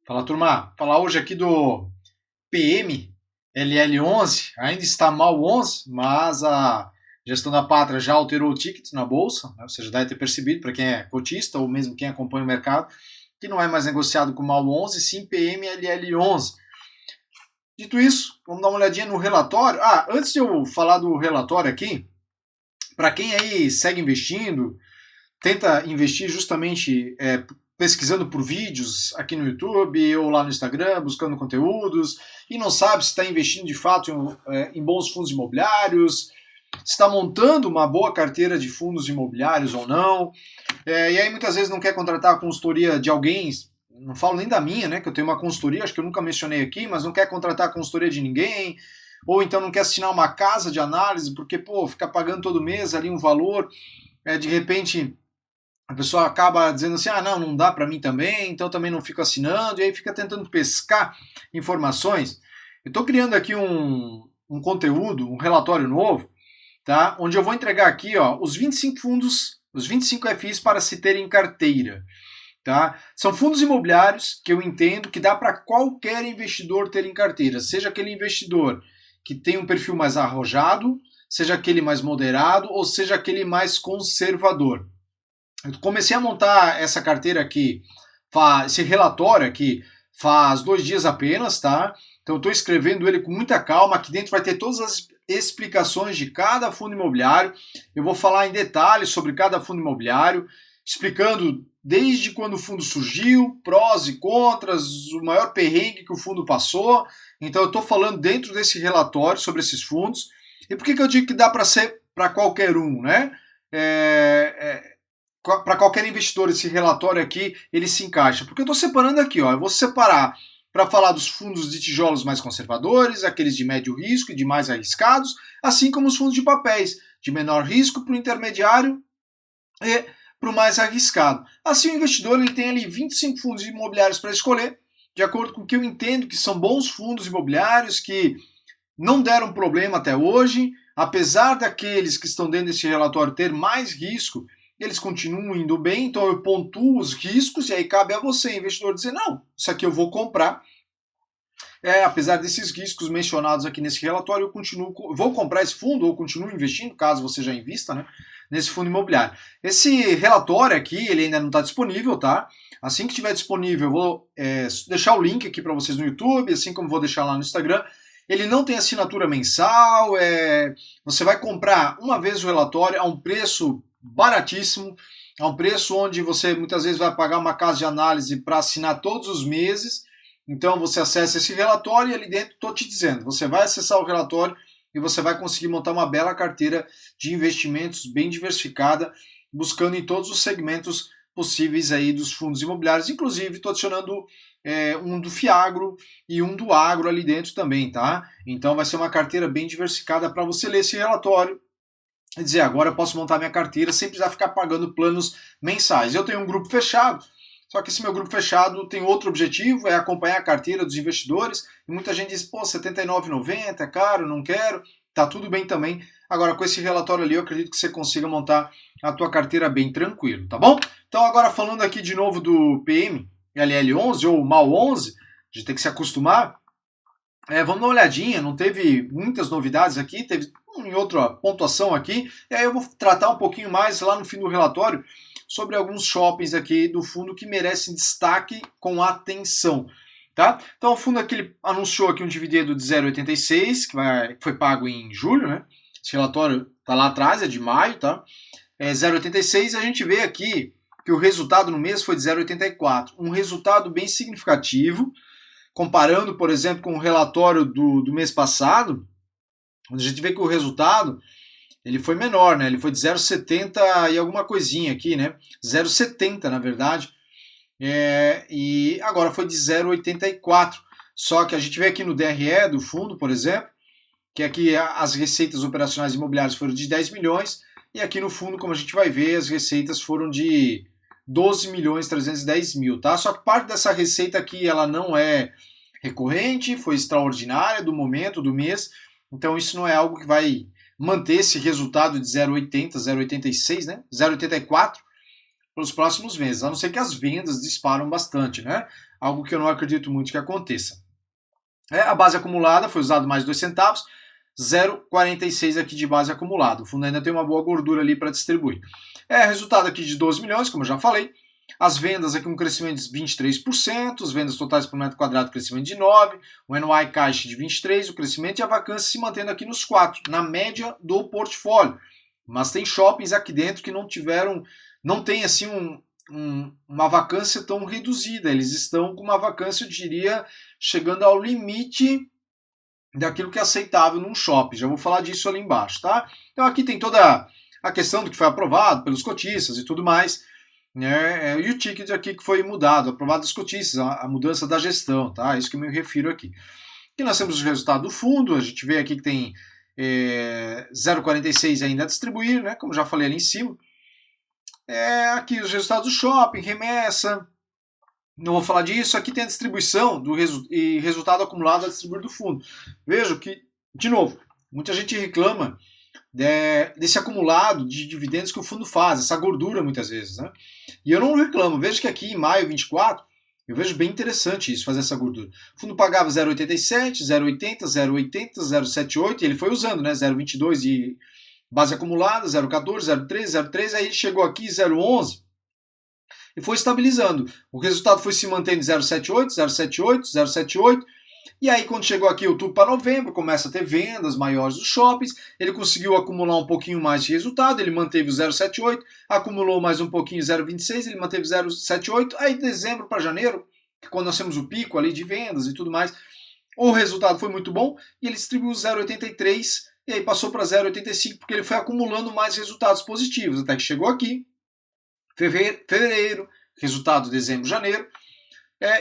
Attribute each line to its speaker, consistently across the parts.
Speaker 1: Fala, turma. Falar hoje aqui do PM LL11. Ainda está mal o 11, mas a gestão da Pátria já alterou o ticket na bolsa, né? Você já deve ter percebido, para quem é cotista ou mesmo quem acompanha o mercado, que não é mais negociado com mal 11, sim PM LL11. Dito isso, vamos dar uma olhadinha no relatório. Antes de eu falar do relatório aqui, para quem aí segue investindo, tenta investir justamente pesquisando por vídeos aqui no YouTube ou lá no Instagram, buscando conteúdos, e não sabe se está investindo de fato em bons fundos imobiliários, se está montando uma boa carteira de fundos imobiliários ou não, e aí muitas vezes não quer contratar a consultoria de alguém, não falo nem da minha, né, que eu tenho uma consultoria, acho que eu nunca mencionei aqui, mas não quer contratar a consultoria de ninguém, ou então não quer assinar uma casa de análise, porque, fica pagando todo mês ali um valor, de repente a pessoa acaba dizendo assim, não dá para mim também, então também não fico assinando, e aí fica tentando pescar informações. Eu estou criando aqui um conteúdo, um relatório novo, tá? Onde eu vou entregar aqui os 25 fundos, os 25 FIs para se ter em carteira. Tá? São fundos imobiliários que eu entendo que dá para qualquer investidor ter em carteira, seja aquele investidor que tem um perfil mais arrojado, seja aquele mais moderado, ou seja aquele mais conservador. Eu comecei a montar essa carteira aqui, esse relatório aqui, faz 2 dias apenas, tá? Então eu estou escrevendo ele com muita calma. Aqui dentro vai ter todas as explicações de cada fundo imobiliário. Eu vou falar em detalhes sobre cada fundo imobiliário, explicando desde quando o fundo surgiu, prós e contras, o maior perrengue que o fundo passou. Então eu estou falando dentro desse relatório sobre esses fundos. E por que eu digo que dá para ser para qualquer um, né? Para qualquer investidor, esse relatório aqui, ele se encaixa. Porque eu estou separando aqui, eu vou separar para falar dos fundos de tijolos mais conservadores, aqueles de médio risco e de mais arriscados, assim como os fundos de papéis, de menor risco para o intermediário e para o mais arriscado. Assim, o investidor ele tem ali 25 fundos imobiliários para escolher, de acordo com o que eu entendo que são bons fundos imobiliários, que não deram problema até hoje, apesar daqueles que estão dentro desse relatório ter mais risco, eles continuam indo bem, então eu pontuo os riscos e aí cabe a você, investidor, dizer, não, isso aqui eu vou comprar. Apesar desses riscos mencionados aqui nesse relatório, eu vou comprar esse fundo ou continuo investindo, caso você já invista, né, nesse fundo imobiliário. Esse relatório aqui, ele ainda não está disponível, tá? Assim que estiver disponível, eu vou deixar o link aqui para vocês no YouTube, assim como vou deixar lá no Instagram. Ele não tem assinatura mensal, você vai comprar uma vez o relatório a um preço baratíssimo, a um preço onde você muitas vezes vai pagar uma casa de análise para assinar todos os meses. Então você acessa esse relatório e ali dentro estou te dizendo, você vai acessar o relatório e você vai conseguir montar uma bela carteira de investimentos bem diversificada, buscando em todos os segmentos possíveis aí dos fundos imobiliários. Inclusive estou adicionando um do Fiagro e um do Agro ali dentro também, tá? Então vai ser uma carteira bem diversificada para você ler esse relatório e dizer, agora eu posso montar minha carteira sem precisar ficar pagando planos mensais. Eu tenho um grupo fechado, só que esse meu grupo fechado tem outro objetivo, é acompanhar a carteira dos investidores, e muita gente diz, R$ 79,90, é caro, não quero, tá tudo bem também. Agora, com esse relatório ali, eu acredito que você consiga montar a tua carteira bem tranquilo, tá bom? Então, agora falando aqui de novo do PM LL11 ou MAL 11, a gente tem que se acostumar. Vamos dar uma olhadinha, não teve muitas novidades aqui, teve em outra pontuação aqui, e aí eu vou tratar um pouquinho mais lá no fim do relatório sobre alguns shoppings aqui do fundo que merecem destaque com atenção. Tá? Então o fundo aqui ele anunciou aqui um dividendo de 0,86, que foi pago em julho, né? Esse relatório está lá atrás, é de maio, tá? 0,86, a gente vê aqui que o resultado no mês foi de 0,84, um resultado bem significativo, comparando, por exemplo, com o relatório do mês passado, onde a gente vê que o resultado ele foi menor, né? Ele foi de 0,70 e alguma coisinha aqui, né? 0,70 na verdade, e agora foi de 0,84. Só que a gente vê aqui no DRE do fundo, por exemplo, que aqui as receitas operacionais imobiliárias foram de 10 milhões, e aqui no fundo, como a gente vai ver, as receitas foram de 12 milhões 310 mil, tá? Só que parte dessa receita aqui, ela não é recorrente, foi extraordinária do momento, do mês, então isso não é algo que vai manter esse resultado de 0,80, 0,86, né? 0,84 para os próximos meses, a não ser que as vendas disparam bastante, né? algo que eu não acredito muito que aconteça. A base acumulada foi usado mais 2 centavos, 0,46 aqui de base acumulada. O fundo ainda tem uma boa gordura ali para distribuir. Resultado aqui de 12 milhões, como eu já falei. As vendas aqui um crescimento de 23%, as vendas totais por metro quadrado crescimento de 9%, o NOI caixa de 23%, o crescimento e a vacância se mantendo aqui nos 4%, na média do portfólio. Mas tem shoppings aqui dentro que não tem assim uma vacância tão reduzida, eles estão com uma vacância, eu diria, chegando ao limite daquilo que é aceitável num shopping. Já vou falar disso ali embaixo, tá? Então aqui tem toda a questão do que foi aprovado pelos cotistas e tudo mais, né? E o ticket aqui que foi mudado, aprovado dos cotistas, a mudança da gestão, tá? É isso que eu me refiro aqui. Aqui nós temos o resultado do fundo, a gente vê aqui que tem 0,46 ainda a distribuir, né? Como já falei ali em cima. Aqui os resultados do shopping, remessa. Não vou falar disso. Aqui tem a distribuição e resultado acumulado a distribuir do fundo. Vejo que, de novo, muita gente reclama desse acumulado de dividendos que o fundo faz, essa gordura muitas vezes, né? E eu não reclamo. Vejo que aqui em maio 24, eu vejo bem interessante isso, fazer essa gordura. O fundo pagava 0,87, 0,80, 0,80, 0,78, e ele foi usando, né? 0,22 de base acumulada, 0,14, 0,13, 0,13, aí chegou aqui 0,11 e foi estabilizando. O resultado foi se mantendo em 0,78, 0,78, 0,78, e aí quando chegou aqui outubro para novembro, começa a ter vendas maiores dos shoppings, ele conseguiu acumular um pouquinho mais de resultado, ele manteve o 0,78, acumulou mais um pouquinho 0,26, ele manteve 0,78, aí dezembro para janeiro, quando nós temos o pico ali de vendas e tudo mais, o resultado foi muito bom, e ele distribuiu 0,83, e aí passou para 0,85, porque ele foi acumulando mais resultados positivos, até que chegou aqui, fevereiro, resultado dezembro, janeiro,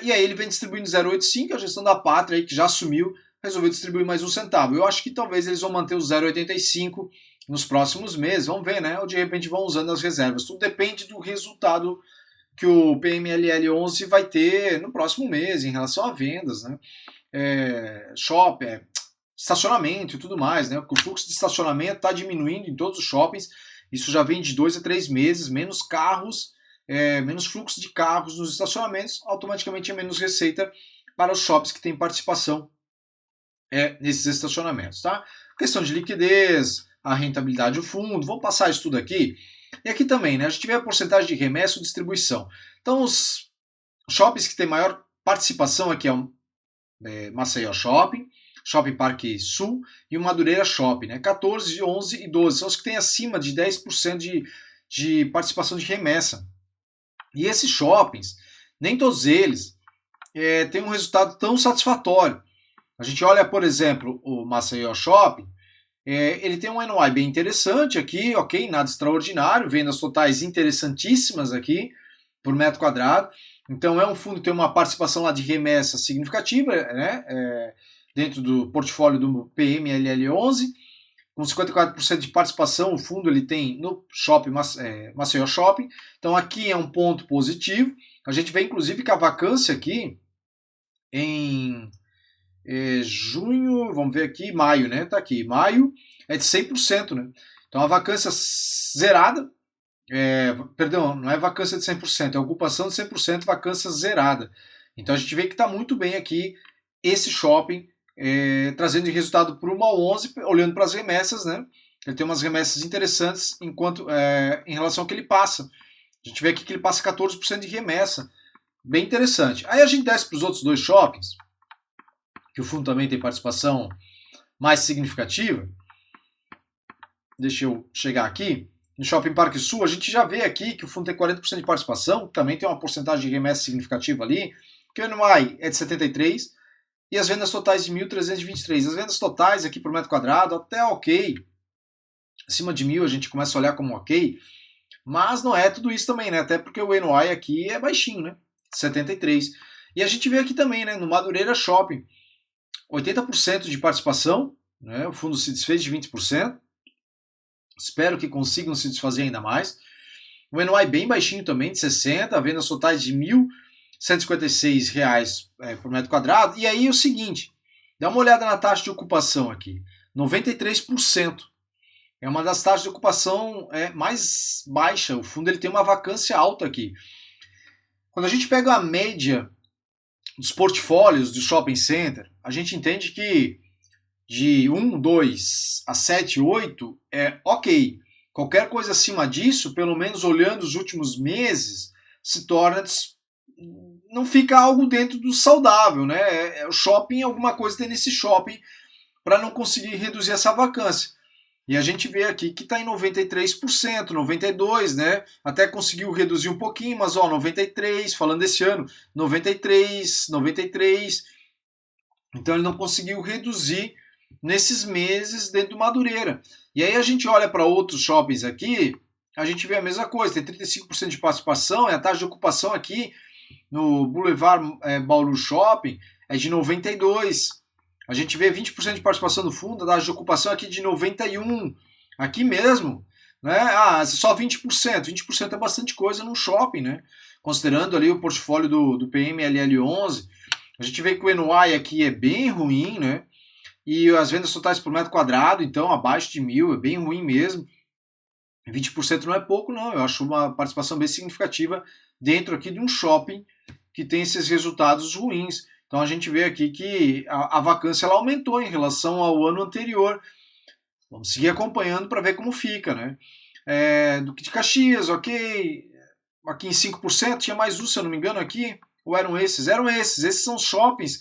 Speaker 1: e aí ele vem distribuindo 0,85, a gestão da Pátria, aí, que já assumiu, resolveu distribuir mais um centavo. Eu acho que talvez eles vão manter o 0,85 nos próximos meses, vamos ver, né? Ou de repente vão usando as reservas. Tudo depende do resultado que o PMLL 11 vai ter no próximo mês, em relação a vendas, né? Shopping, estacionamento e tudo mais, né? Porque o fluxo de estacionamento está diminuindo em todos os shoppings, isso já vem de 2 a 3 meses, menos carros, menos fluxo de carros nos estacionamentos, automaticamente é menos receita para os shoppings que têm participação nesses estacionamentos, tá? Questão de liquidez, a rentabilidade do fundo, vou passar isso tudo aqui. E aqui também, né? A gente vê a porcentagem de remessa ou distribuição. Então, os shoppings que têm maior participação aqui é o Maceió Shopping, Shopping Parque Sul e o Madureira Shopping, né? 14, 11 e 12 são os que têm acima de 10% de participação de remessa. E esses shoppings, nem todos eles têm um resultado tão satisfatório. A gente olha, por exemplo, o Maceió Shopping, ele tem um NOI bem interessante aqui, ok, nada extraordinário, vendas totais interessantíssimas aqui por metro quadrado. Então é um fundo que tem uma participação lá de remessa significativa, né? Dentro do portfólio do PMLL 11, com 54% de participação, o fundo ele tem no shopping Maceió Shopping. Então aqui é um ponto positivo. A gente vê inclusive que a vacância aqui em junho, vamos ver aqui, maio, né? Tá aqui, maio é de 100%, né? Então a vacância zerada, perdão, não é vacância de 100%, é ocupação de 100%, vacância zerada. Então a gente vê que está muito bem aqui esse shopping, trazendo de resultado para o MAL 11, olhando para as remessas, né? Ele tem umas remessas interessantes em relação ao que ele passa. A gente vê aqui que ele passa 14% de remessa, bem interessante. Aí a gente desce para os outros dois shoppings, que o fundo também tem participação mais significativa. Deixa eu chegar aqui. No Shopping Parque Sul, a gente já vê aqui que o fundo tem 40% de participação, também tem uma porcentagem de remessa significativa ali, que o NOI é de 73%, e as vendas totais de 1.323. As vendas totais aqui por metro quadrado até ok. Acima de 1.000 a gente começa a olhar como ok, mas não é tudo isso também, né? Até porque o NOI aqui é baixinho, né? 73. E a gente vê aqui também, né? No Madureira Shopping, 80% de participação, né? O fundo se desfez de 20%. Espero que consigam se desfazer ainda mais. O NOI bem baixinho também, de 60, vendas totais de R$ 1.156 por metro quadrado. E aí é o seguinte, dá uma olhada na taxa de ocupação aqui, 93%. É uma das taxas de ocupação mais baixa. O fundo ele tem uma vacância alta aqui. Quando a gente pega a média dos portfólios do shopping center, a gente entende que de 1, 2 a 7, 8 é ok. Qualquer coisa acima disso, pelo menos olhando os últimos meses, se torna não fica algo dentro do saudável, né? O shopping, alguma coisa tem nesse shopping para não conseguir reduzir essa vacância. E a gente vê aqui que está em 93%, 92%, né? Até conseguiu reduzir um pouquinho, mas ó, 93%, falando desse ano, 93%, 93%. Então ele não conseguiu reduzir nesses meses dentro do Madureira. E aí a gente olha para outros shoppings aqui, a gente vê a mesma coisa, tem 35% de participação, e a taxa de ocupação aqui no Boulevard Bauru Shopping é de 92%. A gente vê 20% de participação no fundo, a taxa de ocupação aqui de 91%. Aqui mesmo, né? Só 20%. 20% é bastante coisa num shopping, né? Considerando ali o portfólio do PMLL11, a gente vê que o NOI aqui é bem ruim, né? E as vendas totais por metro quadrado, então, abaixo de 1.000, é bem ruim mesmo. 20% não é pouco, não. Eu acho uma participação bem significativa dentro aqui de um shopping que tem esses resultados ruins. Então a gente vê aqui que a vacância ela aumentou em relação ao ano anterior. Vamos seguir acompanhando para ver como fica, né? Duque de Caxias, ok. Aqui em 5%, tinha mais um, se eu não me engano, aqui. Ou eram esses? Eram esses. Esses são shoppings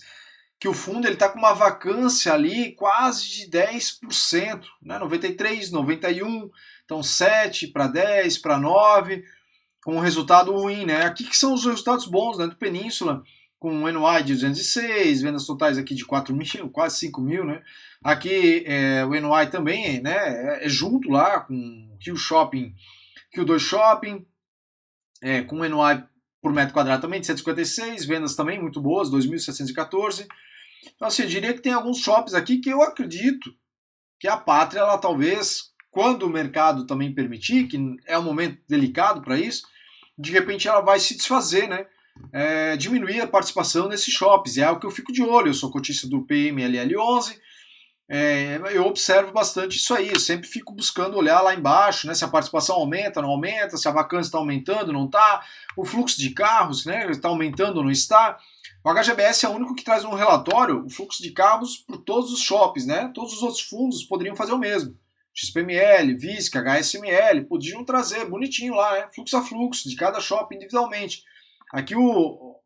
Speaker 1: que o fundo está com uma vacância ali quase de 10%, né? 93%, 91%, então 7% para 10%, para 9%, com um resultado ruim, né? Aqui que são os resultados bons, né? Do Península, com um NOI de 206, vendas totais aqui de 4 mil, quase 5 mil, né? Aqui o NOI também, né? É junto lá com o Rio Shopping, Rio 2 Shopping, com um NOI por metro quadrado também de 156, vendas também muito boas, 2.714. Então, assim, eu diria que tem alguns shoppings aqui que eu acredito que a Pátria, ela talvez, quando o mercado também permitir, que é um momento delicado para isso, de repente ela vai se desfazer, né? Diminuir a participação nesses shoppings. É algo que eu fico de olho. Eu sou cotista do PMLL11, eu observo bastante isso aí. Eu sempre fico buscando olhar lá embaixo, né? Se a participação aumenta, não aumenta, se a vacância está aumentando, não está, o fluxo de carros, né? Está aumentando ou não está. O HGBS é o único que traz um relatório, o fluxo de carros por todos os shoppings, né? Todos os outros fundos poderiam fazer o mesmo. XPML, VISC, HSML, podiam trazer bonitinho lá, né? Fluxo a fluxo de cada shopping individualmente. Aqui o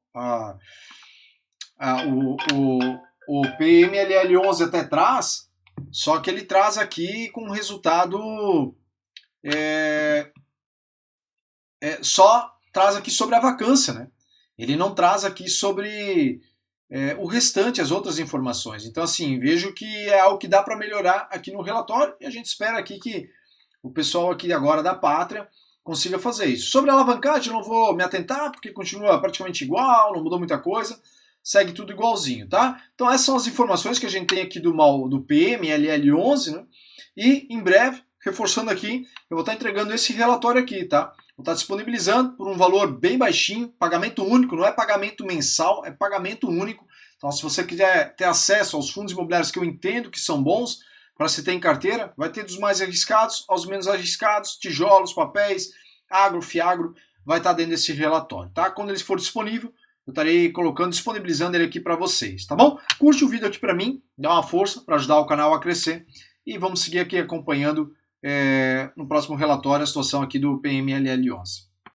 Speaker 1: PMLL11 até traz, só que ele traz aqui com um resultado só traz aqui sobre a vacância, né? Ele não traz aqui sobre o restante, as outras informações. Então, assim, vejo que é algo que dá para melhorar aqui no relatório e a gente espera aqui que o pessoal aqui agora da Pátria consiga fazer isso. Sobre a alavancagem, eu não vou me atentar, porque continua praticamente igual, não mudou muita coisa, segue tudo igualzinho, tá? Então essas são as informações que a gente tem aqui do PMLL11, né? E em breve, reforçando aqui, eu vou estar entregando esse relatório aqui, tá? Vou estar disponibilizando por um valor bem baixinho, pagamento único, não é pagamento mensal, é pagamento único. Então se você quiser ter acesso aos fundos imobiliários que eu entendo que são bons, para se ter em carteira, vai ter dos mais arriscados aos menos arriscados, tijolos, papéis, agro, fiagro, vai estar dentro desse relatório, tá? Quando ele for disponível, eu estarei disponibilizando ele aqui para vocês, tá bom? Curte o vídeo aqui para mim, dá uma força para ajudar o canal a crescer e vamos seguir aqui acompanhando no próximo relatório a situação aqui do PMLL11.